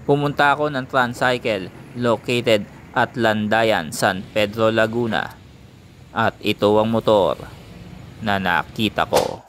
Pumunta ako ng Transcycle located at Landayan, San Pedro, Laguna. At ito ang motor na nakita ko.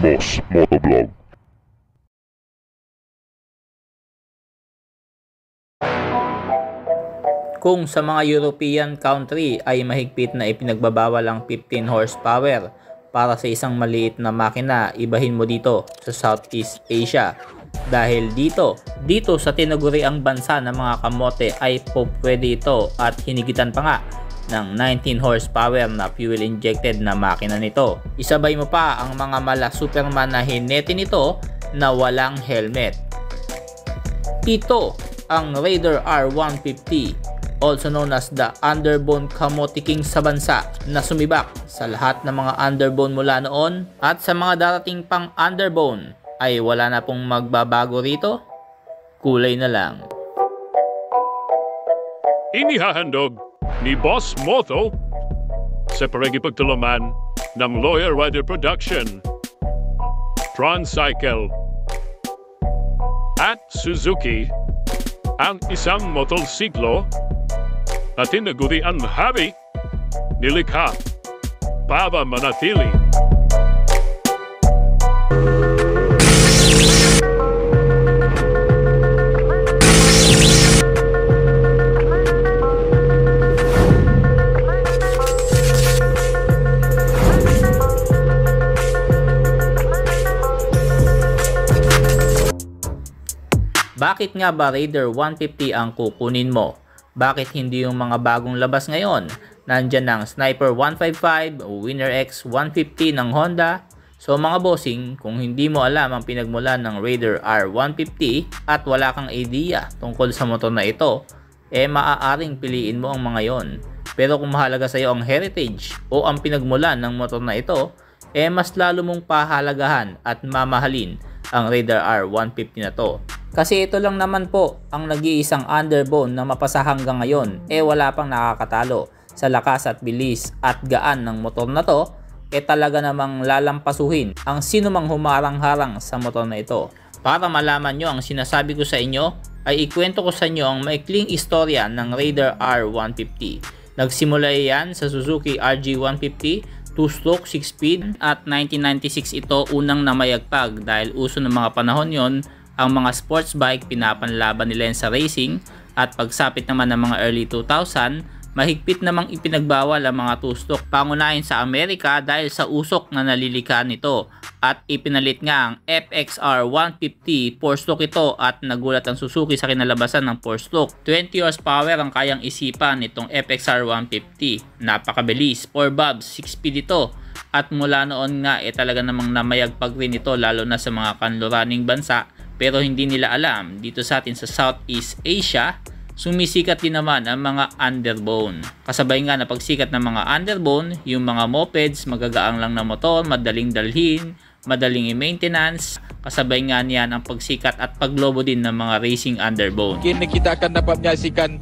Boss Motovlog. Kung sa mga European country ay mahigpit na ipinagbabawal ang 15 horsepower para sa isang maliit na makina, ibahin mo dito sa Southeast Asia. Dahil dito sa tinaguriang bansa ng mga kamote ay pwede ito at hinigitan pa nga ng 19 horsepower na fuel injected na makina nito. Isabay mo pa ang mga mala Superman na hinete nito na walang helmet. Ito ang Raider R150, also known as the underbone kamote king sa bansa, na sumibak sa lahat ng mga underbone mula noon at sa mga darating pang underbone ay wala na pong magbabago rito. Kulay na lang. Inihahandog ni Boss Moto sa parigipagtulaman ng Lawyer Rider Production, Transcycle at Suzuki ang isang motorsiklo na tinaguriang habi nilikha para manatili Bakit nga ba Raider 150 ang kukunin mo? Bakit hindi yung mga bagong labas ngayon? Nandyan ang Sniper 155, Winner X 150 ng Honda. So mga bossing, kung hindi mo alam ang pinagmulan ng Raider R150 at wala kang idea tungkol sa motor na ito, maaaring piliin mo ang mga yon. Pero kung mahalaga sa iyo ang heritage o ang pinagmulan ng motor na ito, mas lalo mong pahalagahan at mamahalin ang Raider R150 na to. Kasi ito lang naman po ang nag-iisang underbone na mapasa hanggang ngayon, wala pang nakakatalo. Sa lakas at bilis at gaan ng motor na to, talaga namang lalampasuhin ang sinumang humarang-harang sa motor na ito. Para malaman nyo ang sinasabi ko sa inyo, ay ikwento ko sa inyo ang maikling istorya ng Raider R150. Nagsimula yan sa Suzuki RG150, 2-stroke, 6-speed, at 1996 ito unang namayagpag dahil uso ng mga panahon yon ang mga sports bike, pinapanlaban nila yan sa racing, at pagsapit naman ng mga early 2000, mahigpit namang ipinagbawal ang mga 2-stroke, pangunahin sa Amerika dahil sa usok na nalilikha nito, at ipinalit nga ang FXR 150, 4-stroke ito, at nagulat ang Suzuki sa kinalabasan ng 4-stroke. 20 horsepower ang kayang isipan nitong FXR 150, napakabilis, 4 valves, 6-speed ito, at mula noon nga talaga namang namayagpag rin ito lalo na sa mga kanluraning bansa. Pero hindi nila alam, dito sa atin sa Southeast Asia, sumisikat din naman ang mga underbone. Kasabay nga na pagsikat ng mga underbone, yung mga mopeds, magagaang lang na motor, madaling dalhin, madaling i-maintenance. Kasabay nga niyan ang pagsikat at paglobo din ng mga racing underbone. Kini kita akan dapat menyaksikan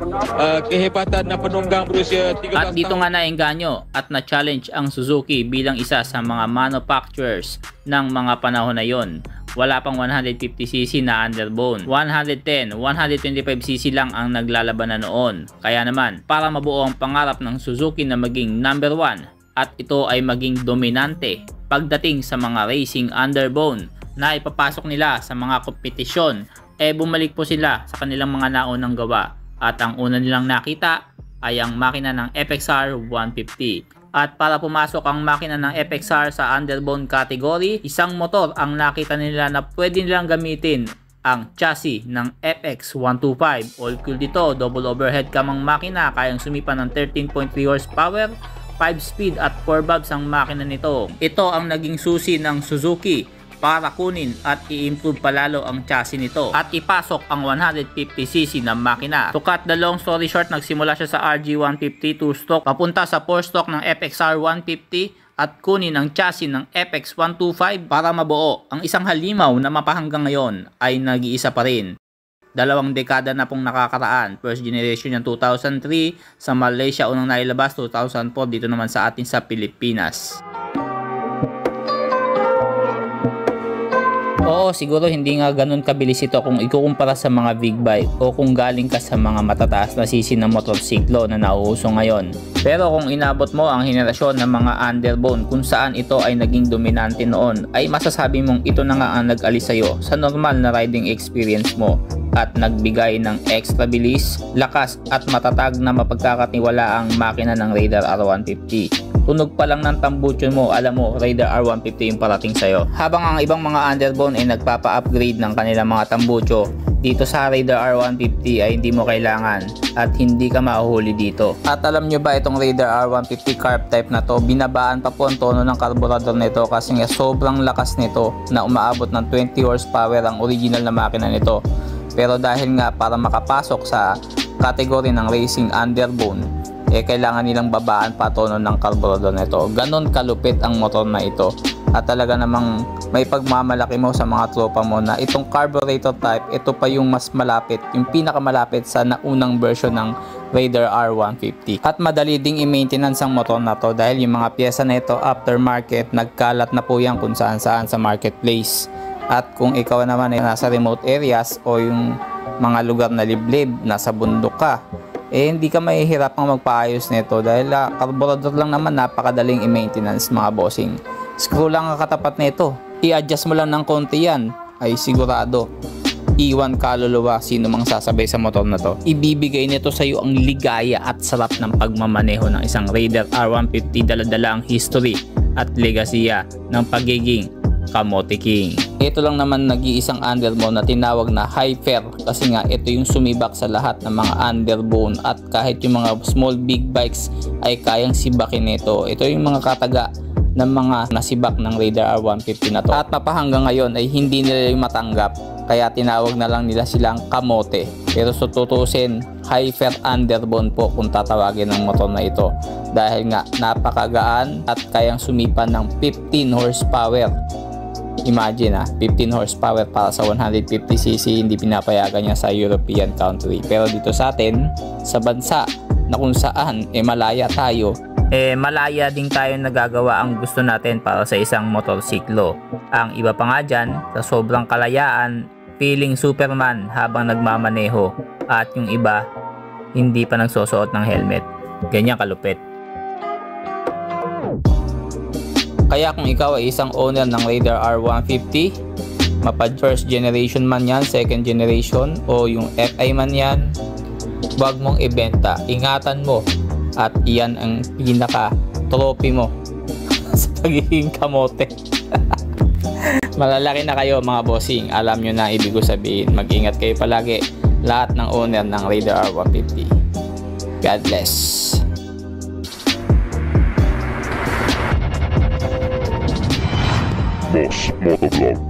kehebatan na penunggang berusia 13 At dito nga naengganyo at na-challenge ang Suzuki bilang isa sa mga manufacturers ng mga panahon na yon. Wala pang 150cc na underbone. 110, 125cc lang ang naglalaban na noon. Kaya naman, para mabuo ang pangarap ng Suzuki na maging number 1 at ito ay maging dominante pagdating sa mga racing underbone na ipapasok nila sa mga kompetisyon, bumalik po sila sa kanilang mga naunang gawa. At ang una nilang nakita ay ang makina ng FXR 150. At para pumasok ang makina ng FXR sa underbone category, isang motor ang nakita nila na pwede nilang gamitin ang chassis ng FX125. All cool dito, double overhead cam ang makina, kayang sumipa ng 13.3 horsepower, 5 speed at 4 valves ang makina nito. Ito ang naging susi ng Suzuki para kunin at i-improve palalo ang chassis nito at ipasok ang 150cc ng makina. To cut the long story short, nagsimula siya sa RG150 2-stroke papunta sa 4-stroke ng FXR150 at kunin ang chassis ng FX125 para mabuo. Ang isang halimaw na mapahanggang ngayon ay nag-iisa pa rin. 2 dekada na pong nakakaraan. First generation yung 2003, sa Malaysia unang nailabas 2004, dito naman sa atin sa Pilipinas. Oo, siguro hindi nga ganun kabilis ito kung ikukumpara sa mga big bike o kung galing ka sa mga matataas na sisi ng motorsiklo na nauuso ngayon. Pero kung inabot mo ang henerasyon ng mga underbone kung saan ito ay naging dominante noon, ay masasabi mong ito na nga ang nag-alis sa'yo sa normal na riding experience mo at nagbigay ng extra bilis, lakas at matatag na mapagkakatiwala ang makina ng Raider R150. Tunog pa lang ng tambucho mo, alam mo Raider R150 yung parating sa'yo. Habang ang ibang mga underbone ay nagpapa-upgrade ng kanilang mga tambucho, dito sa Raider R150 ay hindi mo kailangan at hindi ka mahuhuli dito. At alam nyo ba itong Raider R150 carb type na to, binabaan pa po ang tono ng karburador nito kasi nga sobrang lakas nito na umaabot ng 20 horsepower ang original na makina nito. Pero dahil nga para makapasok sa kategory ng racing underbone, kailangan nilang babaan pa tono ng carburetor nito. Ganon kalupit ang motor na ito. At talaga namang may pagmamalaki mo sa mga tropa mo na itong carburetor type, ito pa yung mas malapit, yung pinakamalapit sa naunang version ng Raider R150. At madali ding i-maintenance ang motor na to dahil yung mga pyesa na ito aftermarket, nagkalat na po yan kung saan saan sa marketplace. At kung ikaw naman ay nasa remote areas o yung mga lugar na liblib, nasa bundok ka, hindi ka mahihirapang magpaayos nito dahil carburetor lang naman, napakadaling i-maintenance mga bossing. Screw lang ang katapat nito, i-adjust mo lang ng konti yan, ay sigurado iwan kaluluwa sino mang sasabay sa motor na to. Ibibigay nito sa iyo ang ligaya at sarap ng pagmamaneho ng isang Raider R150, dala-dala ang history at legasiya ng pagiging Kamote King. Ito lang naman nag-iisang underbone na tinawag na Hyper kasi nga ito yung sumibak sa lahat ng mga underbone at kahit yung mga small big bikes ay kayang sibakin nito. Ito yung mga kataga ng mga nasibak ng Raider R150 na to. At mapahanggang ngayon ay hindi nila yung matanggap kaya tinawag na lang nila silang kamote. Pero so tutusin, Hyper underbone po kung tatawagin ng motor na ito dahil nga napakagaan at kayang sumipa ng 15 horsepower. Imagine 15 horsepower para sa 150cc, hindi pinapayagan niya sa European country. Pero dito sa atin, sa bansa na kung saan malaya tayo, malaya din tayo nagagawa ang gusto natin para sa isang motorsiklo. Ang iba pa nga dyan, sa sobrang kalayaan, feeling Superman habang nagmamaneho at yung iba, hindi pa nagsusuot ng helmet. Ganyan kalupit. Kaya kung ikaw ay isang owner ng Raider R150, mapad first generation man yan, second generation o yung FI man yan, huwag mong ibenta, ingatan mo at iyan ang pinaka trophy mo sa pagiging kamote. Malalaki na kayo mga bossing, alam nyo na ibig ko sabihin. Mag-ingat kayo palagi lahat ng owner ng Raider R150. God bless. Boss Motovlog.